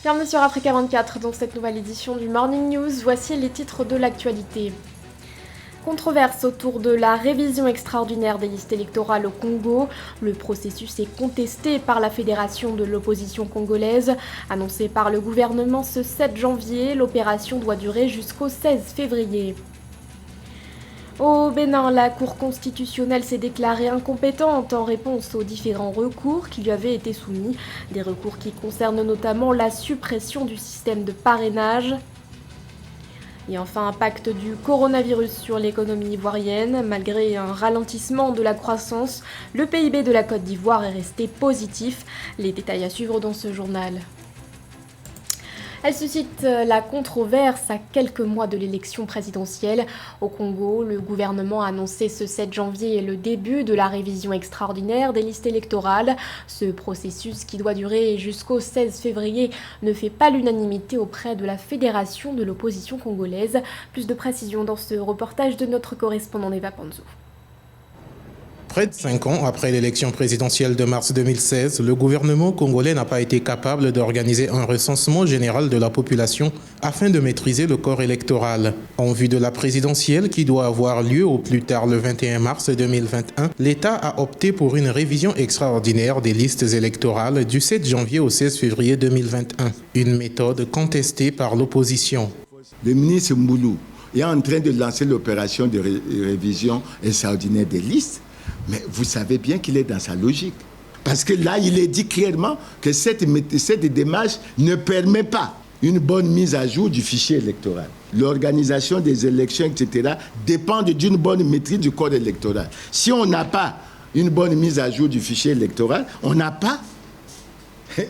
Bienvenue sur Africa 24, dans cette nouvelle édition du Morning News. Voici les titres de l'actualité. Controverse autour de la révision extraordinaire des listes électorales au Congo. Le processus est contesté par la Fédération de l'opposition congolaise. Annoncé par le gouvernement ce 7 janvier, l'opération doit durer jusqu'au 16 février. Au Bénin, la Cour constitutionnelle s'est déclarée incompétente en réponse aux différents recours qui lui avaient été soumis. Des recours qui concernent notamment la suppression du système de parrainage. Et enfin, impact du coronavirus sur l'économie ivoirienne. Malgré un ralentissement de la croissance, le PIB de la Côte d'Ivoire est resté positif. Les détails à suivre dans ce journal. Elle suscite la controverse à quelques mois de l'élection présidentielle. Au Congo, le gouvernement a annoncé ce 7 janvier le début de la révision extraordinaire des listes électorales. Ce processus, qui doit durer jusqu'au 16 février, ne fait pas l'unanimité auprès de la Fédération de l'opposition congolaise. Plus de précisions dans ce reportage de notre correspondant Eva Panzo. Près de 5 ans après l'élection présidentielle de mars 2016, le gouvernement congolais n'a pas été capable d'organiser un recensement général de la population afin de maîtriser le corps électoral. En vue de la présidentielle qui doit avoir lieu au plus tard le 21 mars 2021, l'État a opté pour une révision extraordinaire des listes électorales du 7 janvier au 16 février 2021, une méthode contestée par l'opposition. Le ministre Mboulou est en train de lancer l'opération de révision extraordinaire des listes. Mais vous savez bien qu'il est dans sa logique. Parce que là, il est dit clairement que cette démarche ne permet pas une bonne mise à jour du fichier électoral. L'organisation des élections, etc., dépend d'une bonne maîtrise du code électoral. Si on n'a pas une bonne mise à jour du fichier électoral, on n'a pas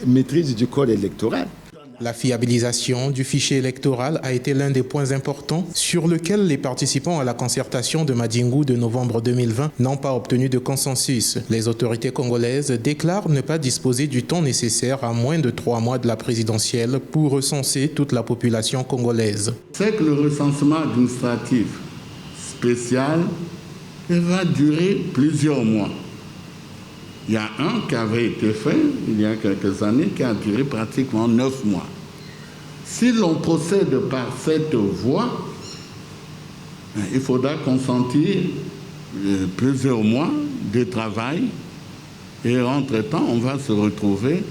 maîtrise du code électoral. La fiabilisation du fichier électoral a été l'un des points importants sur lequel les participants à la concertation de Madingu de novembre 2020 n'ont pas obtenu de consensus. Les autorités congolaises déclarent ne pas disposer du temps nécessaire à moins de 3 mois de la présidentielle pour recenser toute la population congolaise. C'est que le recensement administratif spécial va durer plusieurs mois. Il y a un qui avait été fait il y a quelques années qui a duré pratiquement 9 mois. Si l'on procède par cette voie, il faudra consentir plusieurs mois de travail et entre-temps, on va se retrouver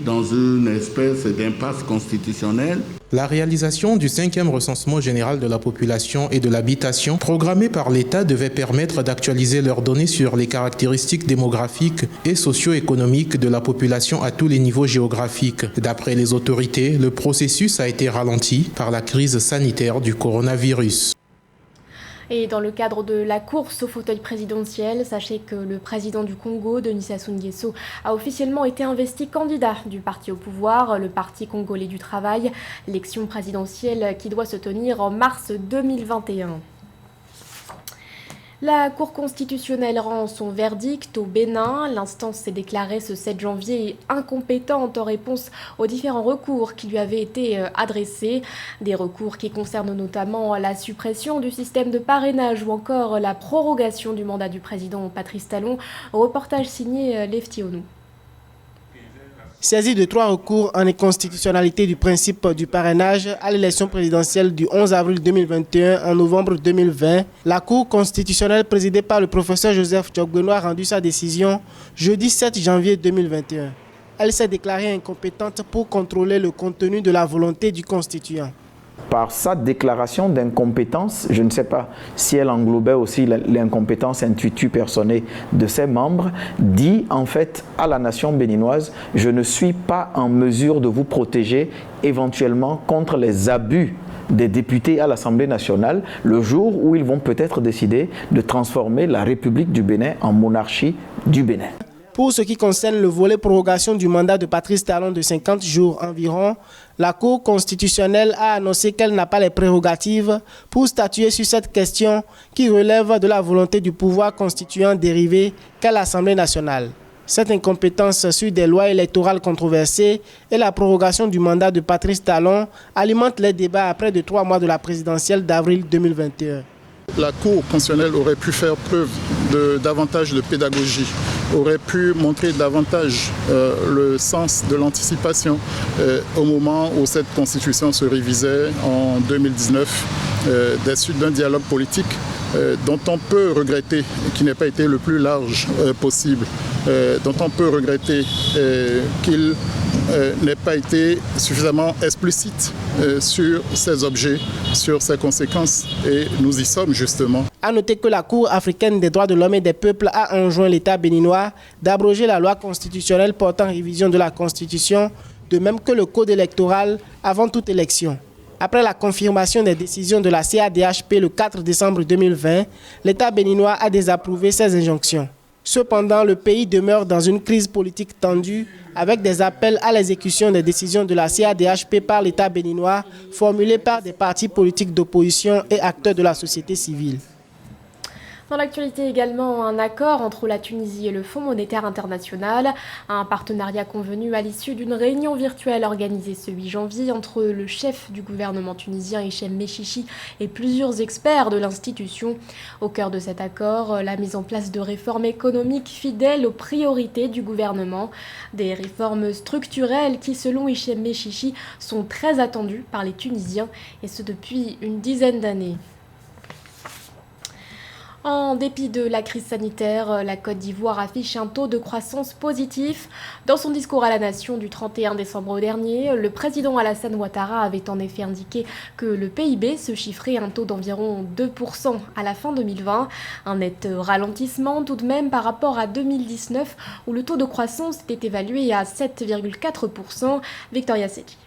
dans une espèce d'impasse constitutionnelle. La réalisation du 5e recensement général de la population et de l'habitation, programmé par l'État, devait permettre d'actualiser leurs données sur les caractéristiques démographiques et socio-économiques de la population à tous les niveaux géographiques. D'après les autorités, le processus a été ralenti par la crise sanitaire du coronavirus. Et dans le cadre de la course au fauteuil présidentiel, sachez que le président du Congo, Denis Sassou Nguesso, a officiellement été investi candidat du parti au pouvoir, le Parti congolais du travail, l'élection présidentielle qui doit se tenir en mars 2021. La Cour constitutionnelle rend son verdict au Bénin. L'instance s'est déclarée ce 7 janvier incompétente en réponse aux différents recours qui lui avaient été adressés. Des recours qui concernent notamment la suppression du système de parrainage ou encore la prorogation du mandat du président Patrice Talon. Reportage signé Lefty Onou. Saisie de 3 recours en inconstitutionnalité du principe du parrainage à l'élection présidentielle du 11 avril 2021 en novembre 2020, la Cour constitutionnelle présidée par le professeur Joseph Tchogbenwa a rendu sa décision jeudi 7 janvier 2021. Elle s'est déclarée incompétente pour contrôler le contenu de la volonté du constituant. Par sa déclaration d'incompétence, je ne sais pas si elle englobait aussi l'incompétence intuitu personnée de ses membres, dit en fait à la nation béninoise, je ne suis pas en mesure de vous protéger éventuellement contre les abus des députés à l'Assemblée nationale le jour où ils vont peut-être décider de transformer la République du Bénin en monarchie du Bénin. Pour ce qui concerne le volet prorogation du mandat de Patrice Talon de 50 jours environ, la Cour constitutionnelle a annoncé qu'elle n'a pas les prérogatives pour statuer sur cette question qui relève de la volonté du pouvoir constituant dérivé qu'est l'Assemblée nationale. Cette incompétence sur des lois électorales controversées et la prorogation du mandat de Patrice Talon alimente les débats à près de 3 mois de la présidentielle d'avril 2021. La Cour constitutionnelle aurait pu faire preuve davantage de pédagogie aurait pu montrer davantage le sens de l'anticipation au moment où cette constitution se révisait en 2019, des suites d'un dialogue politique dont on peut regretter qu'il n'ait pas été le plus large possible, dont on peut regretter qu'il n'ait pas été suffisamment explicite sur ces objets, sur ses conséquences, et nous y sommes justement. À noter que la Cour africaine des droits de l'homme et des peuples a enjoint l'État béninois d'abroger la loi constitutionnelle portant révision de la Constitution, de même que le code électoral avant toute élection. Après la confirmation des décisions de la CADHP le 4 décembre 2020, l'État béninois a désapprouvé ces injonctions. Cependant, le pays demeure dans une crise politique tendue avec des appels à l'exécution des décisions de la CADHP par l'État béninois formulés par des partis politiques d'opposition et acteurs de la société civile. Dans l'actualité également, un accord entre la Tunisie et le Fonds monétaire international, un partenariat convenu à l'issue d'une réunion virtuelle organisée ce 8 janvier entre le chef du gouvernement tunisien Hichem Mechichi et plusieurs experts de l'institution. Au cœur de cet accord, la mise en place de réformes économiques fidèles aux priorités du gouvernement, des réformes structurelles qui, selon Hichem Mechichi, sont très attendues par les Tunisiens et ce depuis une dizaine d'années. En dépit de la crise sanitaire, la Côte d'Ivoire affiche un taux de croissance positif. Dans son discours à la nation du 31 décembre dernier, le président Alassane Ouattara avait en effet indiqué que le PIB se chiffrait à un taux d'environ 2% à la fin 2020. Un net ralentissement tout de même par rapport à 2019 où le taux de croissance était évalué à 7,4%. Victoria Setti.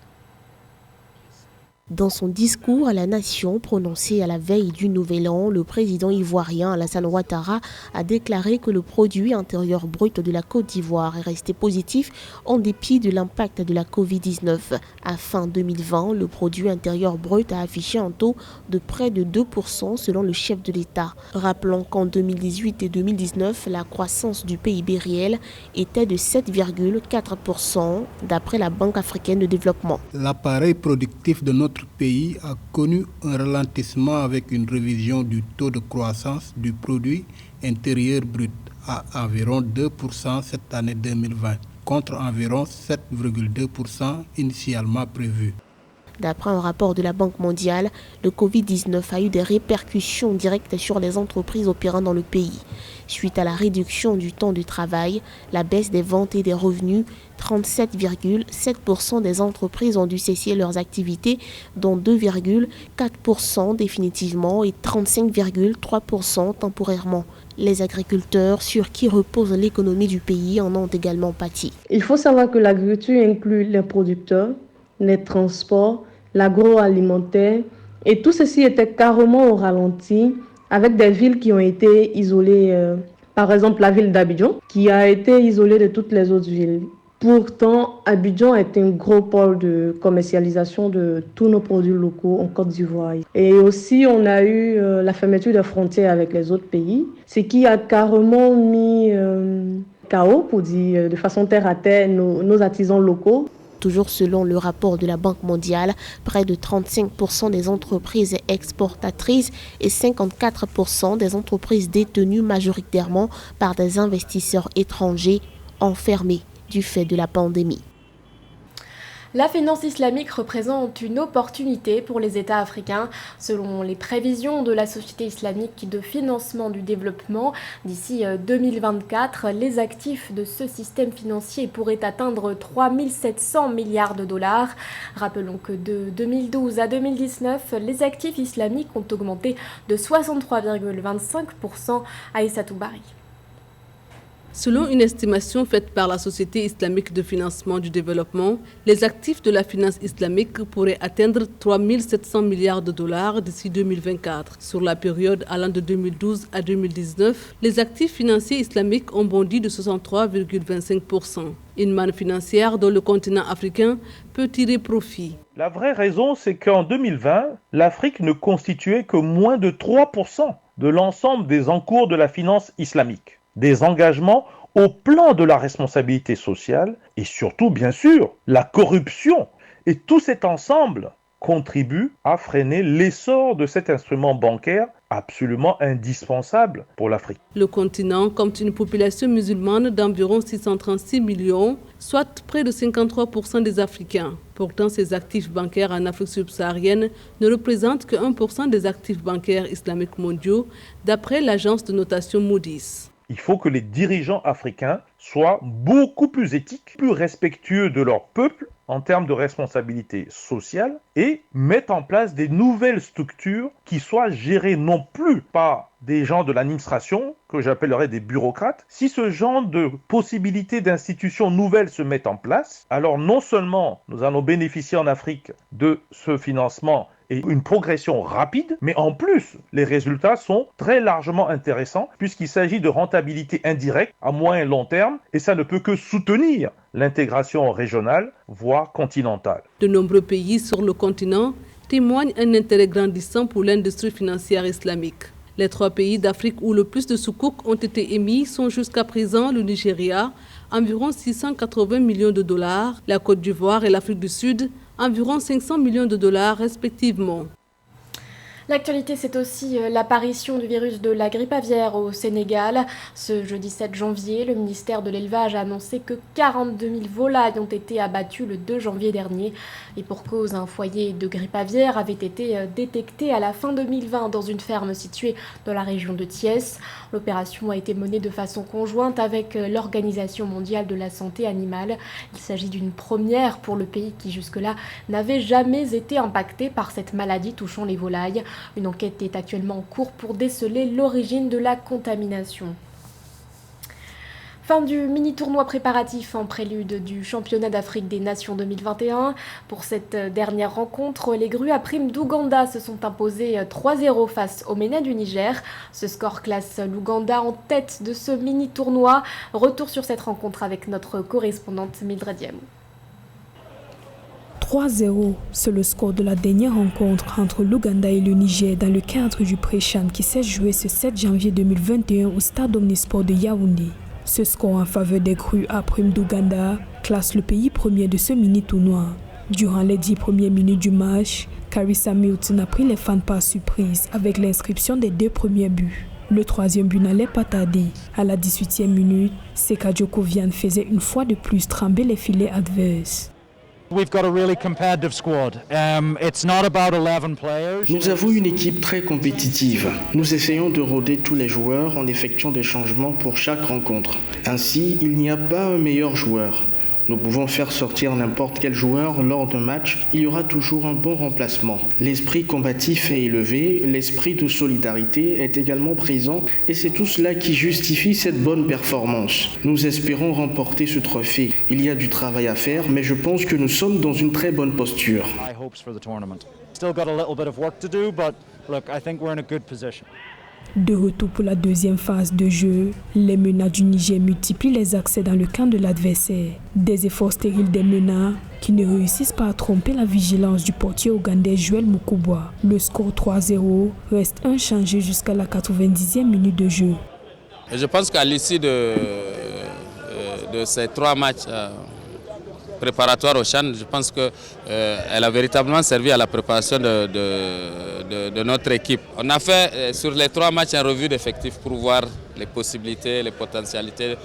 Dans son discours à la nation prononcé à la veille du Nouvel An, le président ivoirien Alassane Ouattara a déclaré que le produit intérieur brut de la Côte d'Ivoire est resté positif en dépit de l'impact de la Covid-19. À fin 2020, le produit intérieur brut a affiché un taux de près de 2% selon le chef de l'État. Rappelons qu'en 2018 et 2019, la croissance du PIB réel était de 7,4% d'après la Banque africaine de développement. L'appareil productif de notre pays a connu un ralentissement avec une révision du taux de croissance du produit intérieur brut à environ 2% cette année 2020, contre environ 7,2% initialement prévu. D'après un rapport de la Banque mondiale, le Covid-19 a eu des répercussions directes sur les entreprises opérant dans le pays. Suite à la réduction du temps de travail, la baisse des ventes et des revenus, 37,7% des entreprises ont dû cesser leurs activités, dont 2,4% définitivement et 35,3% temporairement. Les agriculteurs, sur qui repose l'économie du pays, en ont également pâti. Il faut savoir que l'agriculture inclut les producteurs, les transports, l'agroalimentaire, et tout ceci était carrément au ralenti avec des villes qui ont été isolées, par exemple la ville d'Abidjan, qui a été isolée de toutes les autres villes. Pourtant, Abidjan est un gros pôle de commercialisation de tous nos produits locaux en Côte d'Ivoire. Et aussi, on a eu la fermeture des frontières avec les autres pays, ce qui a carrément mis KO, pour dire de façon terre à terre, nos artisans locaux. Toujours selon le rapport de la Banque mondiale, près de 35% des entreprises exportatrices et 54% des entreprises détenues majoritairement par des investisseurs étrangers ont fermé du fait de la pandémie. La finance islamique représente une opportunité pour les États africains. Selon les prévisions de la Société islamique de financement du développement, d'ici 2024, les actifs de ce système financier pourraient atteindre 3 700 milliards de dollars. Rappelons que de 2012 à 2019, les actifs islamiques ont augmenté de 63,25%. Aïssa Toubari. Selon une estimation faite par la Société islamique de financement du développement, les actifs de la finance islamique pourraient atteindre 3 700 milliards de dollars d'ici 2024. Sur la période allant de 2012 à 2019, les actifs financiers islamiques ont bondi de 63,25%. Une manne financière dont le continent africain peut tirer profit. La vraie raison, c'est qu'en 2020, l'Afrique ne constituait que moins de 3% de l'ensemble des encours de la finance islamique. Des engagements au plan de la responsabilité sociale et surtout, bien sûr, la corruption. Et tout cet ensemble contribue à freiner l'essor de cet instrument bancaire absolument indispensable pour l'Afrique. Le continent compte une population musulmane d'environ 636 millions, soit près de 53% des Africains. Pourtant, ces actifs bancaires en Afrique subsaharienne ne représentent que 1% des actifs bancaires islamiques mondiaux, d'après l'agence de notation Moody's. Il faut que les dirigeants africains soient beaucoup plus éthiques, plus respectueux de leur peuple en termes de responsabilité sociale et mettent en place des nouvelles structures qui soient gérées non plus par des gens de l'administration, que j'appellerais des bureaucrates. Si ce genre de possibilités d'institutions nouvelles se mettent en place, alors non seulement nous allons bénéficier en Afrique de ce financement et une progression rapide, mais en plus, les résultats sont très largement intéressants puisqu'il s'agit de rentabilité indirecte à moyen et long terme et ça ne peut que soutenir l'intégration régionale, voire continentale. De nombreux pays sur le continent témoignent un intérêt grandissant pour l'industrie financière islamique. Les 3 pays d'Afrique où le plus de soukouk ont été émis sont jusqu'à présent le Nigeria, environ 680 millions de dollars, la Côte d'Ivoire et l'Afrique du Sud, environ 500 millions de dollars respectivement. L'actualité, c'est aussi l'apparition du virus de la grippe aviaire au Sénégal. Ce jeudi 7 janvier, le ministère de l'Élevage a annoncé que 42 000 volailles ont été abattues le 2 janvier dernier. Et pour cause, un foyer de grippe aviaire avait été détecté à la fin 2020 dans une ferme située dans la région de Thiès. L'opération a été menée de façon conjointe avec l'Organisation mondiale de la santé animale. Il s'agit d'une première pour le pays qui jusque-là n'avait jamais été impacté par cette maladie touchant les volailles. Une enquête est actuellement en cours pour déceler l'origine de la contamination. Fin du mini-tournoi préparatif en prélude du championnat d'Afrique des Nations 2021. Pour cette dernière rencontre, les grues à prime d'Ouganda se sont imposées 3-0 face au MENA du Niger. Ce score classe l'Ouganda en tête de ce mini-tournoi. Retour sur cette rencontre avec notre correspondante Mildred Diamou. 3-0, c'est le score de la dernière rencontre entre l'Ouganda et le Niger dans le cadre du Pré-Chan qui s'est joué ce 7 janvier 2021 au stade Omnisport de Yaoundé. Ce score en faveur des grues à prime d'Ouganda classe le pays premier de ce mini-tournoi. Durant les 10 premières minutes du match, Karissa Milton a pris les fans par surprise avec l'inscription des 2 premiers buts. Le 3e but n'allait pas tarder. À la 18e minute, Seka Djokovian faisait une fois de plus trembler les filets adverses. Nous avons une équipe très compétitive. Nous essayons de rôder tous les joueurs en effectuant des changements pour chaque rencontre. Ainsi, il n'y a pas un meilleur joueur. Nous pouvons faire sortir n'importe quel joueur lors d'un match, il y aura toujours un bon remplacement. L'esprit combatif est élevé, l'esprit de solidarité est également présent et c'est tout cela qui justifie cette bonne performance. Nous espérons remporter ce trophée. Il y a du travail à faire, mais je pense que nous sommes dans une très bonne posture. De retour pour la deuxième phase de jeu, les MENA du Niger multiplient les accès dans le camp de l'adversaire. Des efforts stériles des MENA qui ne réussissent pas à tromper la vigilance du portier ougandais Joël Mukubwa. Le score 3-0 reste inchangé jusqu'à la 90e minute de jeu. Je pense qu'à l'issue de ces 3 matchs préparatoire au CHAN, je pense qu'elle a véritablement servi à la préparation de notre équipe. On a fait sur les 3 matchs une revue d'effectifs pour voir les possibilités, les potentialités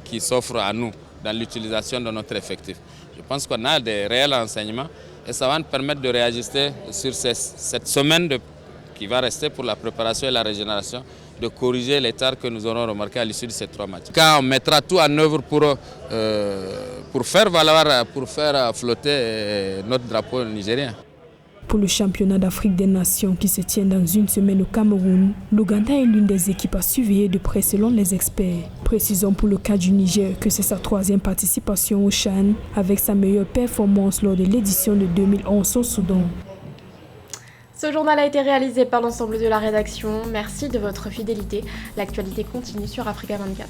qui s'offrent à nous dans l'utilisation de notre effectif. Je pense qu'on a des réels enseignements et ça va nous permettre de réajuster sur cette semaine qui va rester pour la préparation et la régénération, de corriger les tares que nous aurons remarqués à l'issue de ces 3 matchs. Quand on mettra tout en œuvre pour faire valoir, pour faire flotter notre drapeau nigérien. Pour le championnat d'Afrique des Nations qui se tient dans une semaine au Cameroun, l'Ouganda est l'une des équipes à surveiller de près selon les experts. Précisons pour le cas du Niger que c'est sa 3e participation au CHAN avec sa meilleure performance lors de l'édition de 2011 au Soudan. Ce journal a été réalisé par l'ensemble de la rédaction. Merci de votre fidélité. L'actualité continue sur Africa 24.